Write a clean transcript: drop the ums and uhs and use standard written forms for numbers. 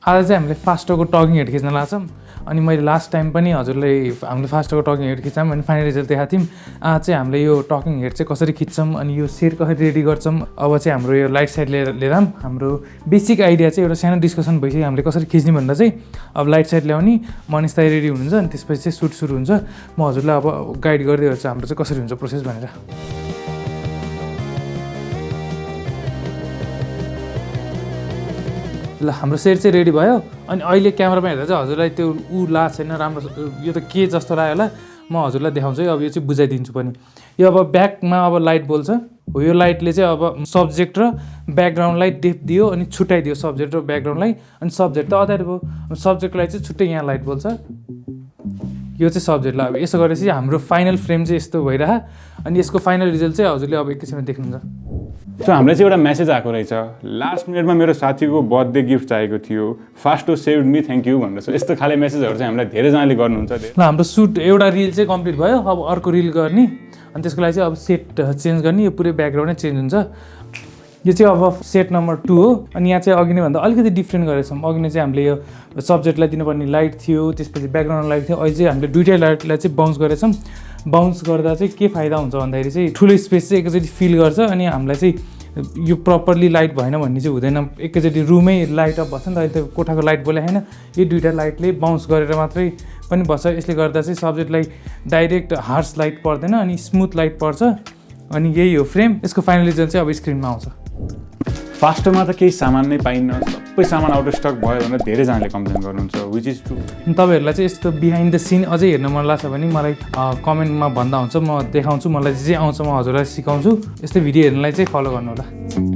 आज चाहिँ हामीले फास्टोको टकिङ हेड खिच्न लाग्छौँ अनि मैले लास्ट टाइम पनि हजुरलाई हामीले फास्टोको टकिङ हेड खिच्छौँ अनि फाइनल रिजल्ट देखाएको थियौँ। आज चाहिँ हामीले यो टकिङ हेड चाहिँ कसरी खिच्छौँ अनि यो सेट कसरी रेडी गर्छौँ। अब चाहिँ हाम्रो यो लाइट साइड लिएर हाम्रो बेसिक आइडिया चाहिँ एउटा सानो डिस्कसन भइसक्यो हामीले कसरी खिच्ने भन्दा चाहिँ अब लाइट साइड ल्याउने मनिष दाइ रेडी हुनुहुन्छ अनि त्यसपछि चाहिँ सुट सुरु हुन्छ। म हजुरलाई अब गाइड गर्दै गर्छु हाम्रो चाहिँ कसरी हुन्छ प्रोसेस भनेर। ल हाम्रो सेट चाहिँ रेडी भयो अनि अहिले क्यामेरामा हेर्दा चाहिँ हजुरलाई त्यो ला छैन राम्रो यो त के जस्तो लाग्यो होला म हजुरलाई देखाउँछु अब यो चाहिँ बुझाइदिन्छु पनि। यो अब ब्याकमा अब लाइट बोल्छ हो यो लाइटले चाहिँ अब सब्जेक्ट र ब्याकग्राउन्डलाई डेप्थ दियो अनि छुट्याइदियो सब्जेक्ट र ब्याकग्राउन्डलाई अनि सब्जेक्ट त अगाडि भयो सब्जेक्टलाई चाहिँ छुट्टै यहाँ लाइट बोल्छ यो चाहिँ सब्जेक्टलाई। अब यसो गरेपछि हाम्रो फाइनल फ्रेम चाहिँ यस्तो भइरह अनि यसको फाइनल रिजल्ट चाहिँ हजुरले अब एकैछिनमा देख्नुहुन्छ। सो हामीलाई चाहिँ एउटा मेसेज आएको रहेछ लास्ट मिनटमा मेरो साथीको बर्थडे गिफ्ट चाहिएको थियो फास्टो सेभ मी थ्याङ्क यू भनेर। यस्तो खाले मेसेजहरू चाहिँ हामीलाई धेरैजनाले गर्नुहुन्छ। ल हाम्रो सुट एउटा रिल चाहिँ कम्प्लिट भयो अब अर्को रिल गर्ने अनि त्यसको लागि चाहिँ अब सेट चेन्ज गर्ने यो पुरै ब्याकग्राउन्ड नै चेन्ज हुन्छ। यो चाहिँ अब सेट नम्बर 2 हो अनि यहाँ चाहिँ अघि नै भन्दा अलिकति डिफ्रेन्ट गरेछौँ। अघि नै चाहिँ हामीले यो सब्जेक्टलाई दिनुपर्ने लाइट थियो त्यसपछि ब्याकग्राउन्ड लाइट थियो अहिले चाहिँ हामीले दुइटै लाइटलाई चाहिँ बाउन्स गरेछौँ। बाउन्स गर्दा चाहिँ के फाइदा हुन्छ भन्दाखेरि चाहिँ ठुलो स्पेस चाहिँ एकैचोटि फिल गर्छ अनि हामीलाई चाहिँ यो प्रपरली लाइट भएन भन्ने चाहिँ हुँदैन एकैचोटि रुमै लाइट अफ बस्छ नि त। अहिले त कोठाको लाइट बोले होइन यो दुइटा लाइटले बाउन्स गरेर मात्रै पनि बस्छ। यसले गर्दा चाहिँ सब्जेक्टलाई डाइरेक्ट हार्स लाइट पर्दैन अनि स्मुथ लाइट पर्छ अनि यही हो फ्रेम। यसको फाइनल रिजल्ट चाहिँ अब स्क्रिनमा आउँछ। फास्टोमा त केही सामान नै पाइन्न सबै सामान आउट अफ स्टक भयो भनेर धेरैजनाले कम्प्लेन गर्नुहुन्छ विच इज ट्रु। तपाईँहरूलाई चाहिँ यस्तो बिहाइन्ड द सिन अझै हेर्न मन लाग्छ भने मलाई कमेन्टमा भन्दा हुन्छ म देखाउँछु। मलाई जे आउँछ म हजुरलाई सिकाउँछु। यस्तै भिडियो हेर्नलाई चाहिँ फलो गर्नु होला।